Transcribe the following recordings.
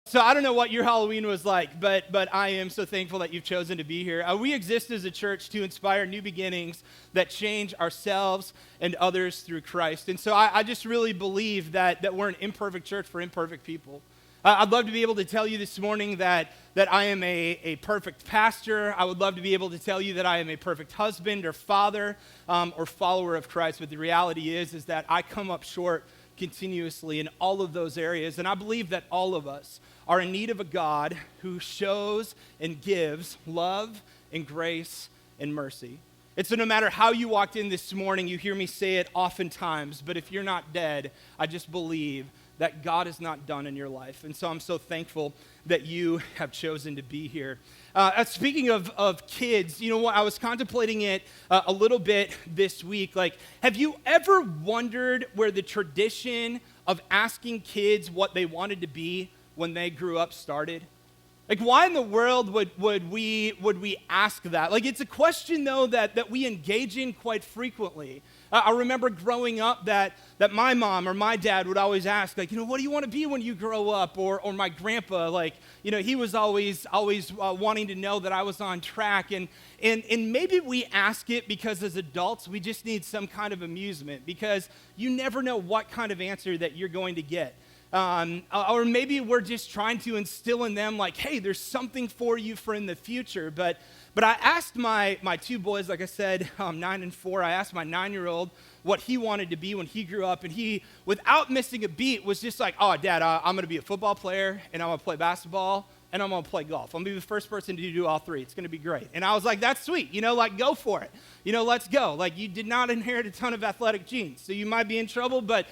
So I don't know what your Halloween was like, but I am so thankful that you've chosen to be here. We exist as a church to inspire new beginnings that change ourselves and others through Christ. And so I just really believe that we're an imperfect church for imperfect people. I'd love to be able to tell you this morning that I am a perfect pastor. I would love to be able to tell you that I am a perfect husband or father or follower of Christ. But the reality is that I come up short continuously in all of those areas. And I believe that all of us are in need of a God who shows and gives love and grace and mercy. And so no matter how you walked in this morning, you hear me say it oftentimes, but if you're not dead, I just believe that God is not done in your life. And so I'm so thankful that you have chosen to be here. Speaking of kids, you know what, I was contemplating it a little bit this week. Like, have you ever wondered where the tradition of asking kids what they wanted to be when they grew up started? Like, why in the world would we ask that? Like, it's a question, though, that we engage in quite frequently. I remember growing up that my mom or my dad would always ask, like, what do you want to be when you grow up? Or my grandpa, like, he was always wanting to know that I was on track. And maybe we ask it because as adults, we just need some kind of amusement because you never know what kind of answer that you're going to get. Or maybe we're just trying to instill in them, like, hey, there's something for you for in the future. But I asked my two boys, like I said, 9 and 4, I asked my 9-year-old what he wanted to be when he grew up. And he, without missing a beat, was just like, oh, Dad, I'm going to be a football player, and I'm going to play basketball, and I'm going to play golf. I'm going to be the first person to do all three. It's going to be great. And I was like, that's sweet. Like, go for it. Let's go. Like, you did not inherit a ton of athletic genes, so you might be in trouble, but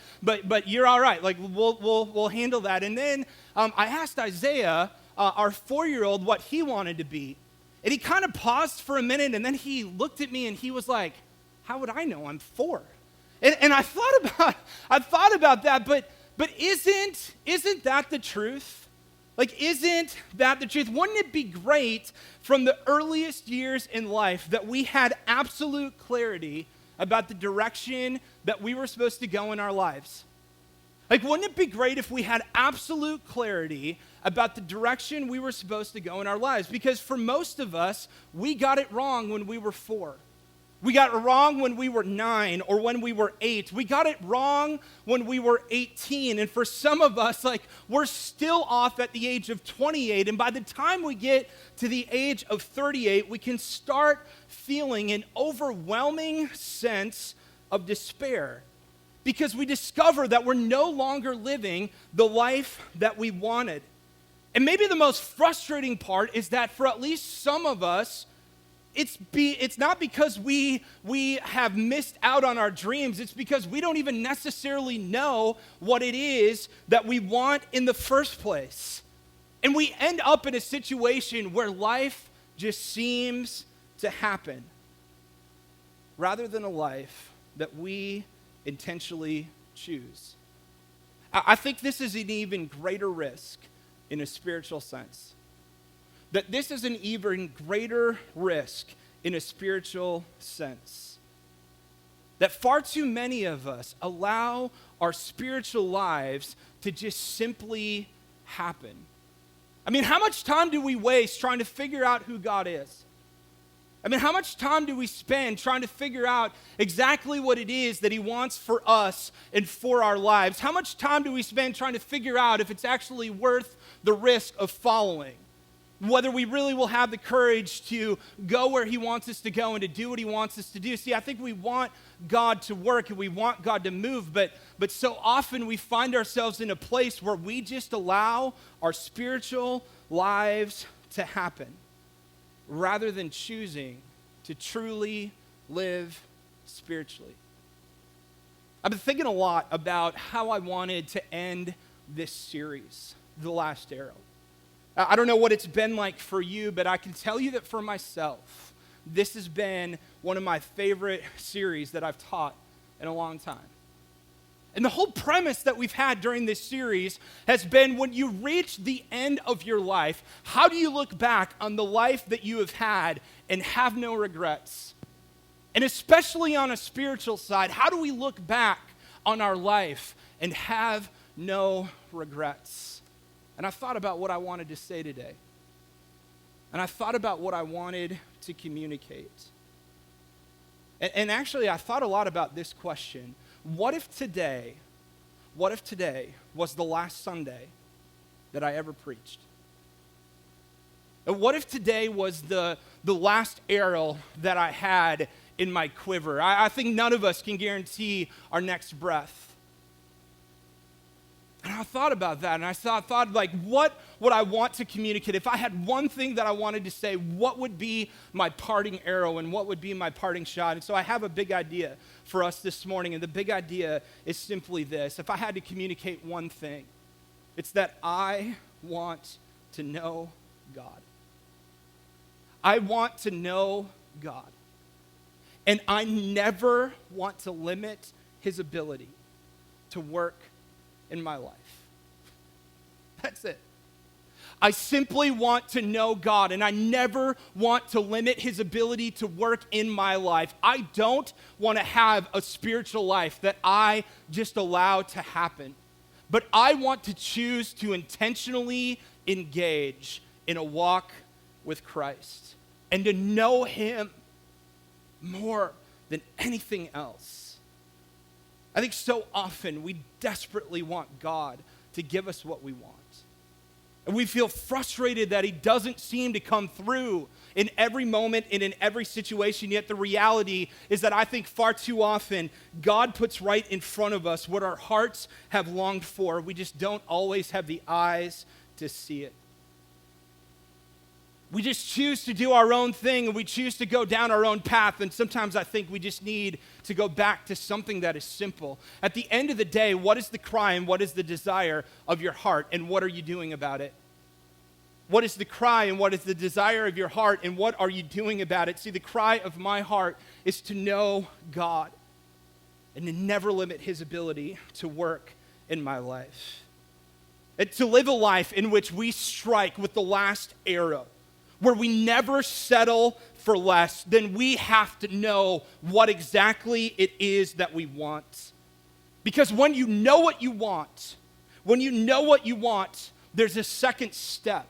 you're all right. Like, we'll handle that. And then I asked Isaiah, our 4-year-old, what he wanted to be. And he kind of paused for a minute, and then he looked at me, and he was like, how would I know? I'm 4. And I thought about that, but isn't that the truth? Like, isn't that the truth? Wouldn't it be great from the earliest years in life that we had absolute clarity about the direction that we were supposed to go in our lives? Like, wouldn't it be great if we had absolute clarity about the direction we were supposed to go in our lives? Because for most of us, we got it wrong when we were 4. We got it wrong when we were 9 or when we were 8. We got it wrong when we were 18. And for some of us, like, we're still off at the age of 28. And by the time we get to the age of 38, we can start feeling an overwhelming sense of despair because we discover that we're no longer living the life that we wanted. And maybe the most frustrating part is that for at least some of us, it's not because we have missed out on our dreams. It's because we don't even necessarily know what it is that we want in the first place. And we end up in a situation where life just seems to happen rather than a life that we intentionally choose. I think this is an even greater risk in a spiritual sense. That this is an even greater risk in a spiritual sense. That far too many of us allow our spiritual lives to just simply happen. I mean, how much time do we waste trying to figure out who God is? I mean, how much time do we spend trying to figure out exactly what it is that He wants for us and for our lives? How much time do we spend trying to figure out if it's actually worth the risk of following? Whether we really will have the courage to go where He wants us to go and to do what He wants us to do. See, I think we want God to work and we want God to move, but so often we find ourselves in a place where we just allow our spiritual lives to happen rather than choosing to truly live spiritually. I've been thinking a lot about how I wanted to end this series, The Last Arrow. I don't know what it's been like for you, but I can tell you that for myself, this has been one of my favorite series that I've taught in a long time. And the whole premise that we've had during this series has been when you reach the end of your life, how do you look back on the life that you have had and have no regrets? And especially on a spiritual side, how do we look back on our life and have no regrets? And I thought about what I wanted to say today. And I thought about what I wanted to communicate. And actually, I thought a lot about this question. What if today was the last Sunday that I ever preached? And what if today was the last arrow that I had in my quiver? I think none of us can guarantee our next breath. And I thought about that, and I thought like, what would I want to communicate? If I had one thing that I wanted to say, what would be my parting arrow and what would be my parting shot? And so I have a big idea for us this morning, and the big idea is simply this. If I had to communicate one thing, it's that I want to know God. I want to know God. And I never want to limit his ability to work in my life. That's it. I simply want to know God, and I never want to limit his ability to work in my life. I don't want to have a spiritual life that I just allow to happen, but I want to choose to intentionally engage in a walk with Christ and to know him more than anything else. I think so often we desperately want God to give us what we want. And we feel frustrated that he doesn't seem to come through in every moment and in every situation. Yet the reality is that I think far too often God puts right in front of us what our hearts have longed for. We just don't always have the eyes to see it. We just choose to do our own thing, and we choose to go down our own path, and sometimes I think we just need to go back to something that is simple. At the end of the day, what is the cry and what is the desire of your heart, and what are you doing about it? What is the cry and what is the desire of your heart, and what are you doing about it? See, the cry of my heart is to know God and to never limit his ability to work in my life. And to live a life in which we strike with the last arrow, where we never settle for less, then we have to know what exactly it is that we want. Because when you know what you want, there's a second step.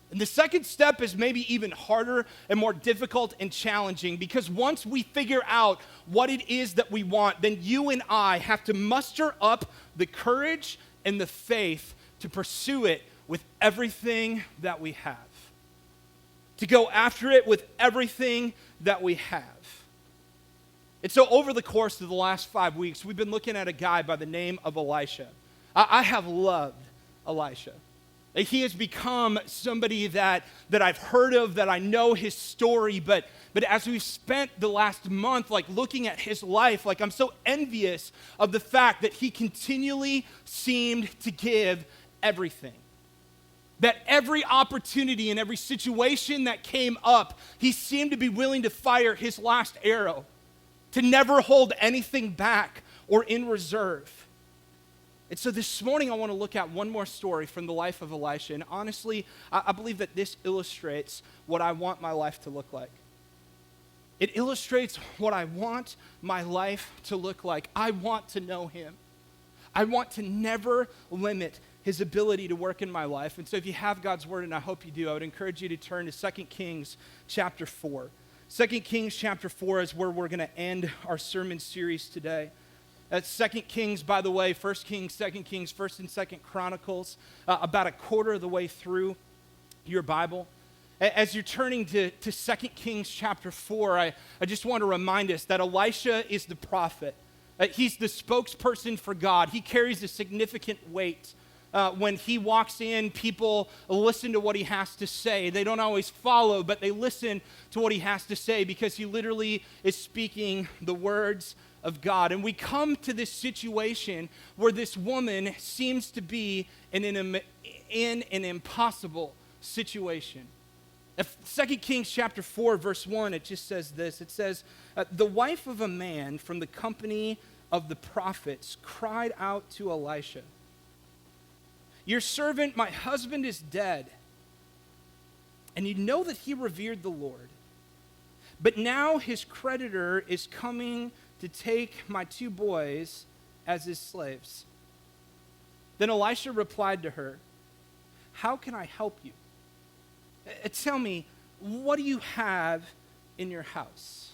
And the second step is maybe even harder and more difficult and challenging, because once we figure out what it is that we want, then you and I have to muster up the courage and the faith to pursue it with everything that we have. To go after it with everything that we have. And so over the course of the last 5 weeks, we've been looking at a guy by the name of Elisha. I have loved Elisha. He has become somebody that I've heard of, that I know his story, but as we've spent the last month looking at his life, I'm so envious of the fact that he continually seemed to give everything. That every opportunity and every situation that came up, he seemed to be willing to fire his last arrow, to never hold anything back or in reserve. And so this morning I want to look at one more story from the life of Elisha. And honestly, I believe that this illustrates what I want my life to look like. It illustrates what I want my life to look like. I want to know him. I want to never limit his ability to work in my life. And so if you have God's word, and I hope you do, I would encourage you to turn to 2 Kings chapter 4. 2 Kings chapter 4 is where we're going to end our sermon series today. That's 2 Kings, by the way, 1 Kings, 2 Kings, 1st and 2nd Chronicles, about a quarter of the way through your Bible. As you're turning to 2 Kings chapter 4, I just want to remind us that Elisha is the prophet. He's the spokesperson for God. He carries a significant weight. When he walks in, people listen to what he has to say. They don't always follow, but they listen to what he has to say because he literally is speaking the words of God. And we come to this situation where this woman seems to be in an impossible situation. 2 Kings chapter 4, verse 1, it just says this. It says, the wife of a man from the company of the prophets cried out to Elisha, your servant, my husband, is dead. And you know that he revered the Lord. But now his creditor is coming to take my 2 boys as his slaves. Then Elisha replied to her, how can I help you? Tell me, what do you have in your house?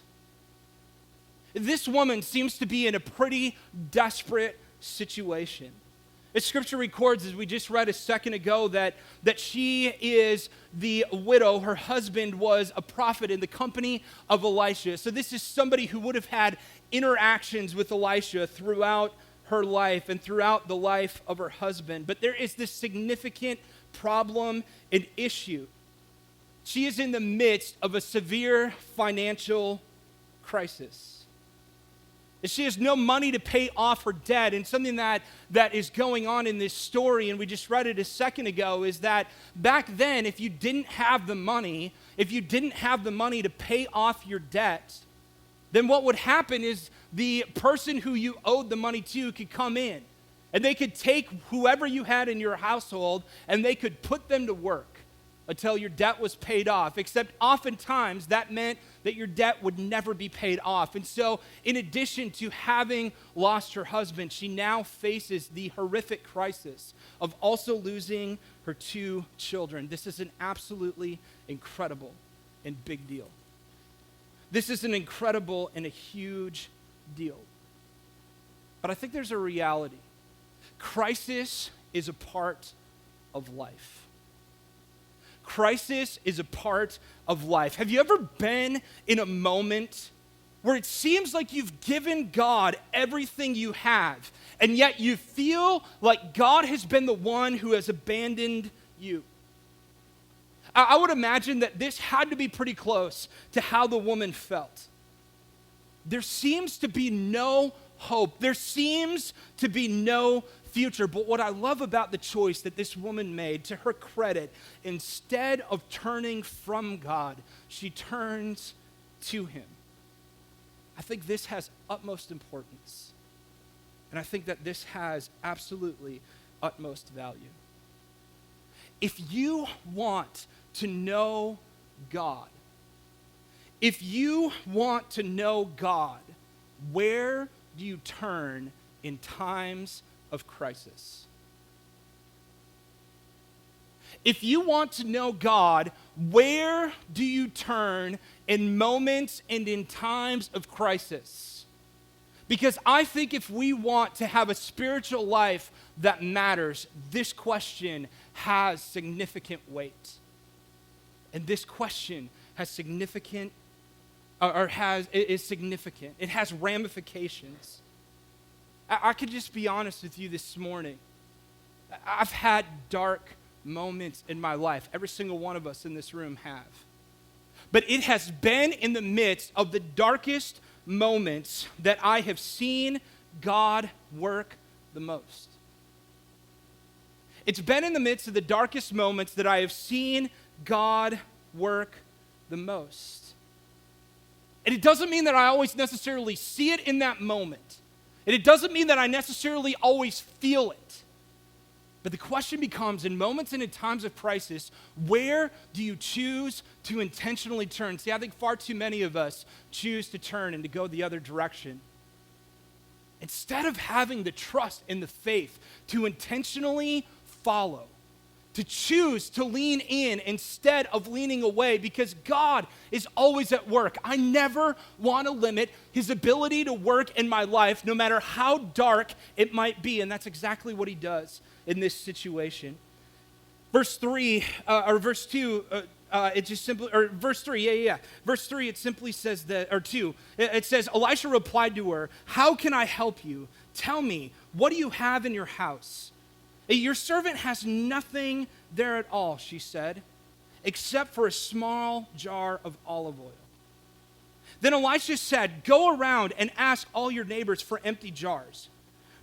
This woman seems to be in a pretty desperate situation. As Scripture records, as we just read a second ago, that she is the widow. Her husband was a prophet in the company of Elisha. So this is somebody who would have had interactions with Elisha throughout her life and throughout the life of her husband. But there is this significant problem and issue. She is in the midst of a severe financial crisis. She has no money to pay off her debt. And something that is going on in this story, and we just read it a second ago, is that back then, if you didn't have the money to pay off your debt, then what would happen is the person who you owed the money to could come in, and they could take whoever you had in your household, and they could put them to work until your debt was paid off, except oftentimes that meant that your debt would never be paid off. And so, in addition to having lost her husband, she now faces the horrific crisis of also losing her 2 children. This is an absolutely incredible and big deal. This is an incredible and a huge deal. But I think there's a reality. Crisis is a part of life. Crisis is a part of life. Have you ever been in a moment where it seems like you've given God everything you have, and yet you feel like God has been the one who has abandoned you? I would imagine that this had to be pretty close to how the woman felt. There seems to be no hope. There seems to be no future. But what I love about the choice that this woman made, to her credit, instead of turning from God, she turns to him. I think this has utmost importance. And I think that this has absolutely utmost value. If you want to know God, if you want to know God, where do you turn in times of crisis? If you want to know God, where do you turn in moments and in times of crisis? Because I think if we want to have a spiritual life that matters, this question has significant weight. And this question has significant. It has ramifications. I could just be honest with you this morning. I've had dark moments in my life. Every single one of us in this room have. But it has been in the midst of the darkest moments that I have seen God work the most. It's been in the midst of the darkest moments that I have seen God work the most. And it doesn't mean that I always necessarily see it in that moment. And it doesn't mean that I necessarily always feel it. But the question becomes, in moments and in times of crisis, where do you choose to intentionally turn? See, I think far too many of us choose to turn and to go the other direction. Instead of having the trust and the faith to intentionally follow, to choose to lean in instead of leaning away, because God is always at work. I never want to limit his ability to work in my life, no matter how dark it might be. And that's exactly what he does in this situation. Verse 3, or verse 2, it just simply, or verse 3, Verse 3, it simply says that, or 2, it says, Elisha replied to her, "How can I help you? Tell me, what do you have in your house?" "Your servant has nothing there at all," she said, "except for a small jar of olive oil." Then Elisha said, "Go around and ask all your neighbors for empty jars.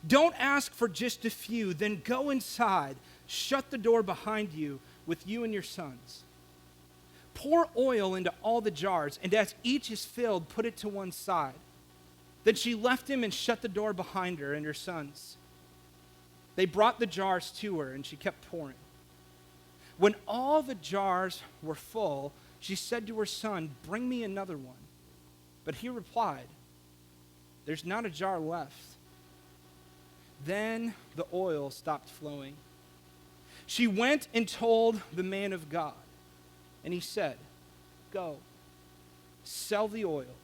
Don't ask for just a few. Then go inside, shut the door behind you with you and your sons. Pour oil into all the jars, and as each is filled, put it to one side." Then she left him and shut the door behind her and her sons. They brought the jars to her, and she kept pouring. When all the jars were full, she said to her son, "Bring me another one." But he replied, "There's not a jar left." Then the oil stopped flowing. She went and told the man of God, and he said, "Go, sell the oil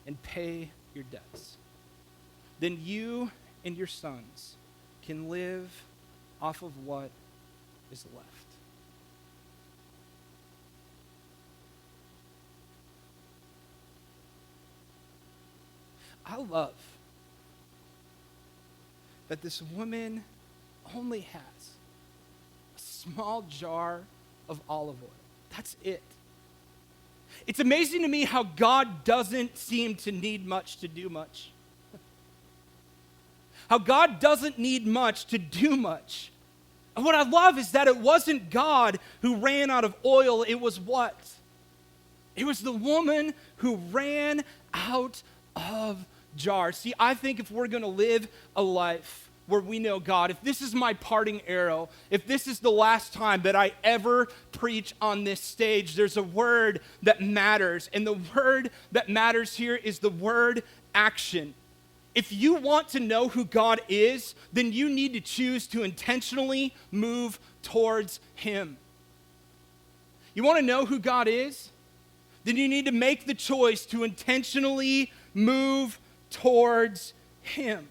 and pay your debts. Then you and your sons can live off of what is left." I love that this woman only has a small jar of olive oil. That's it. It's amazing to me how God doesn't seem to need much to do much. How God doesn't need much to do much. And what I love is that it wasn't God who ran out of oil, it was what? It was the woman who ran out of jars. See, I think if we're going to live a life where we know God, if this is my parting arrow, if this is the last time that I ever preach on this stage, there's a word that matters. And the word that matters here is the word action. If you want to know who God is, then you need to choose to intentionally move towards Him. You want to know who God is? Then you need to make the choice to intentionally move towards Him.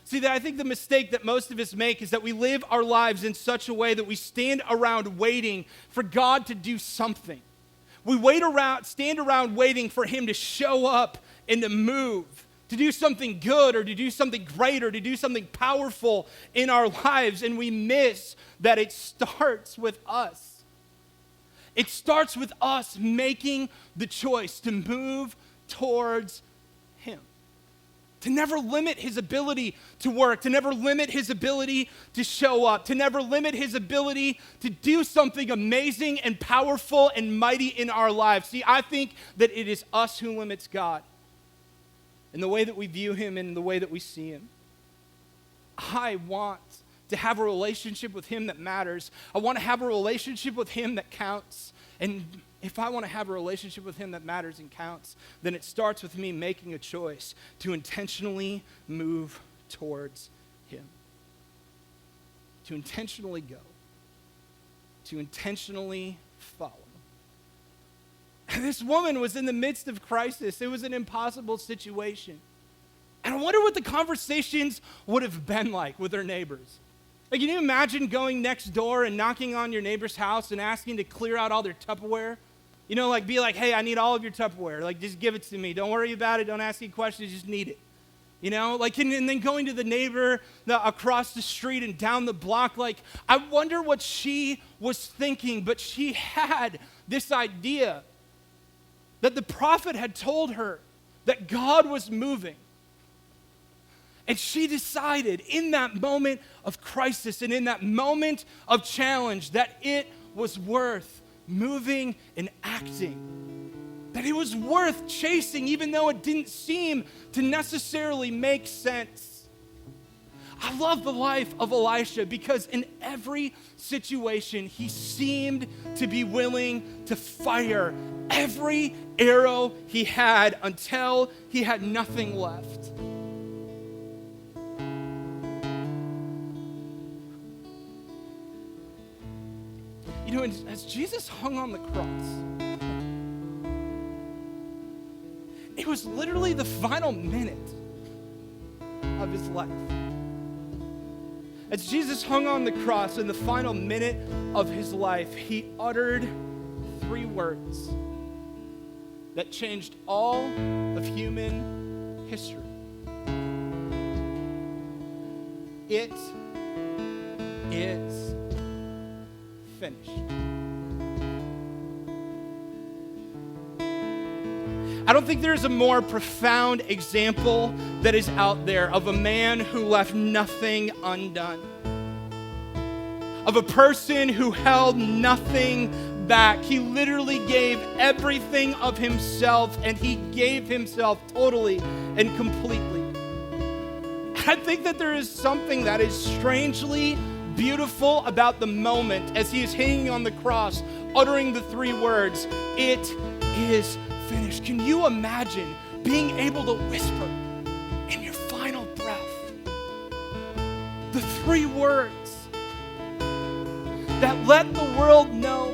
See, I think the mistake that most of us make is that we live our lives in such a way that we stand around waiting for God to do something. We stand around waiting for Him to show up and to move, to do something good or to do something great or to do something powerful in our lives, and we miss that it starts with us. It starts with us making the choice to move towards Him. To never limit His ability to work, to never limit His ability to show up, to never limit His ability to do something amazing and powerful and mighty in our lives. See, I think that it is us who limits God in the way that we view Him and in the way that we see Him. I want to have a relationship with Him that matters. I want to have a relationship with Him that counts. And if I want to have a relationship with Him that matters and counts, then it starts with me making a choice to intentionally move towards Him. To intentionally go. To intentionally follow. And this woman was in the midst of crisis. It was an impossible situation. And I wonder what the conversations would have been like with her neighbors. Like, can you imagine going next door and knocking on your neighbor's house and asking to clear out all their Tupperware? You know, like, be like, "Hey, I need all of your Tupperware. Like, just give it to me. Don't worry about it. Don't ask any questions. Just need it." You know, like, and then going to the neighbor across the street and down the block. Like, I wonder what she was thinking, but she had this idea that the prophet had told her that God was moving. And she decided in that moment of crisis and in that moment of challenge that it was worth moving and acting. That it was worth chasing even though it didn't seem to necessarily make sense. I love the life of Elisha because in every situation he seemed to be willing to fire every arrow he had until he had nothing left. You know, as Jesus hung on the cross, it was literally the final minute of his life. As Jesus hung on the cross in the final minute of his life, he uttered 3 words that changed all of human history. It is finished. I don't think there's a more profound example that is out there of a man who left nothing undone, of a person who held nothing back. He literally gave everything of himself, and he gave himself totally and completely. I think that there is something that is strangely beautiful about the moment as he is hanging on the cross, uttering the 3 words, "It is finished." Can you imagine being able to whisper in your final breath the 3 words, that let the world know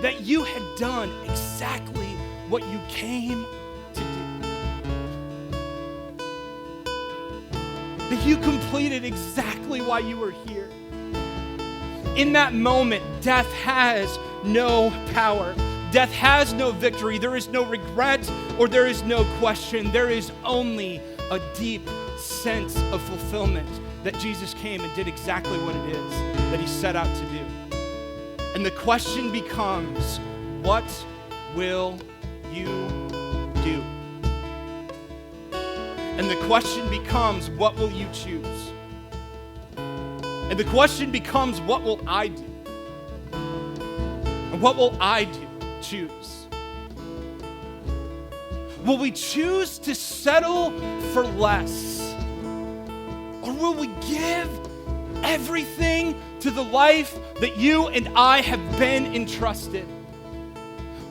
that you had done exactly what you came to do. That you completed exactly why you were here. In that moment, death has no power. Death has no victory. There is no regret or there is no question. There is only a deep sense of fulfillment that Jesus came and did exactly what it is that he set out to do. And the question becomes, what will you do? And the question becomes, what will you choose? And the question becomes, what will I do? And what will I do? Choose. Will we choose to settle for less? Or will we give everything to the life that you and I have been entrusted?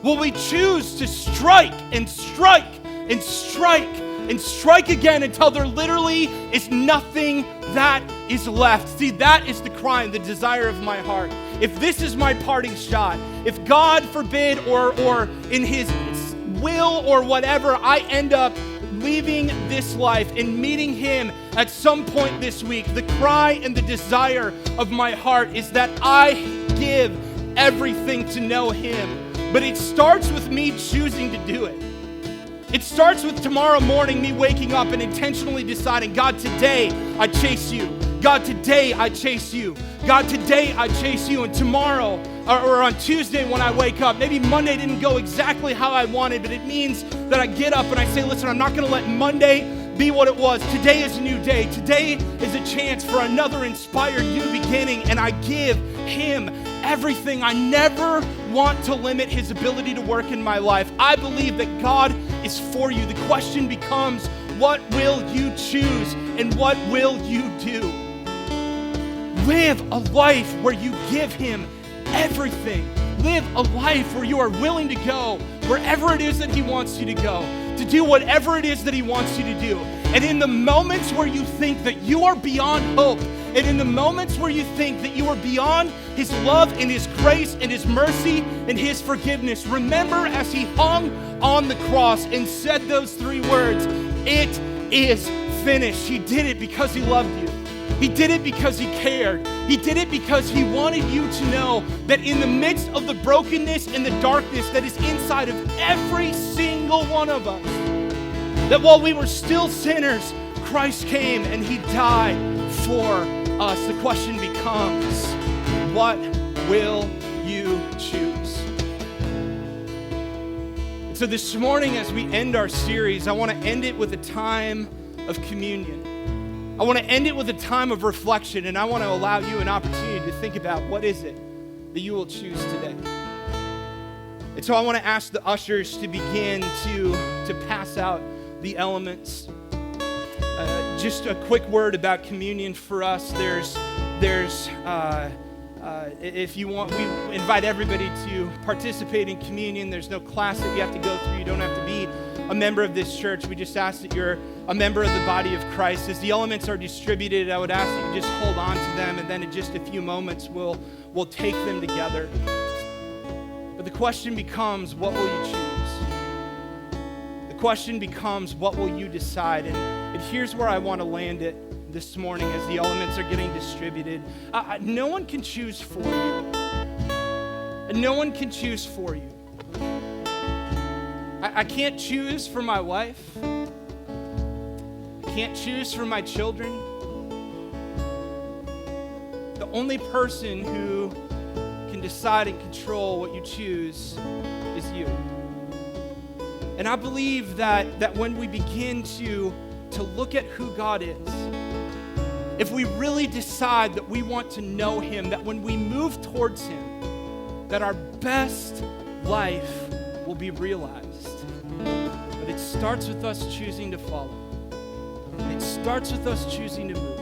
Will we choose to strike and strike and strike and strike again until there literally is nothing that is left? See, that is the cry and the desire of my heart. If this is my parting shot, if God forbid or in his will or whatever, I end up leaving this life and meeting him at some point this week, the cry and the desire of my heart is that I give everything to know him. But it starts with me choosing to do it. It starts with tomorrow morning, me waking up and intentionally deciding, God, today I chase you. God, today I chase you. God, today I chase you. And tomorrow, or on Tuesday when I wake up, maybe Monday didn't go exactly how I wanted, but it means that I get up and I say, listen, I'm not going to let Monday be what it was. Today is a new day. Today is a chance for another inspired new beginning, and I give him everything. I never want to limit his ability to work in my life. I believe that God is for you. The question becomes, what will you choose and what will you do? Live a life where you give him everything. Live a life where you are willing to go wherever it is that he wants you to go, to do whatever it is that he wants you to do. And in the moments where you think that you are beyond hope, and in the moments where you think that you are beyond his love and his grace and his mercy and his forgiveness, remember as he hung on the cross and said those 3 words, it is finished. He did it because he loved you. He did it because he cared. He did it because he wanted you to know that in the midst of the brokenness and the darkness that is inside of every single one of us, that while we were still sinners, Christ came and he died for us. The question becomes, what will you choose? And so this morning, as we end our series, I want to end it with a time of communion. I want to end it with a time of reflection, and I want to allow you an opportunity to think about what is it that you will choose today. And so I want to ask the ushers to begin to pass out the elements. Just a quick word about communion for us. If you want, we invite everybody to participate in communion. There's no class that you have to go through. You don't have to be a member of this church. We just ask that you're a member of the body of Christ. As the elements are distributed, I would ask that you just hold on to them, and then in just a few moments, we'll take them together. But the question becomes, what will you choose? The question becomes, what will you decide? And here's where I want to land it this morning as the elements are getting distributed. No one can choose for you. No one can choose for you. I can't choose for my wife. I can't choose for my children. The only person who can decide and control what you choose is you. And I believe that when we begin to look at who God is, if we really decide that we want to know him, that when we move towards him, that our best life will be realized. But it starts with us choosing to follow. It starts with us choosing to move.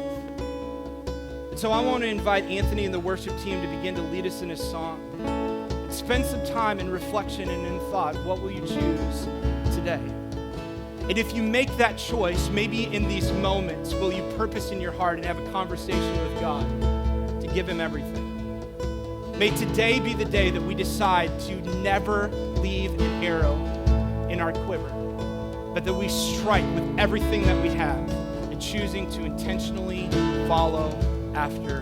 And so I want to invite Anthony and the worship team to begin to lead us in a song. And spend some time in reflection and in thought. What will you choose today? And if you make that choice, maybe in these moments, will you purpose in your heart and have a conversation with God to give him everything? May today be the day that we decide to never leave an arrow in our quiver, but that we strike with everything that we have, and choosing to intentionally follow after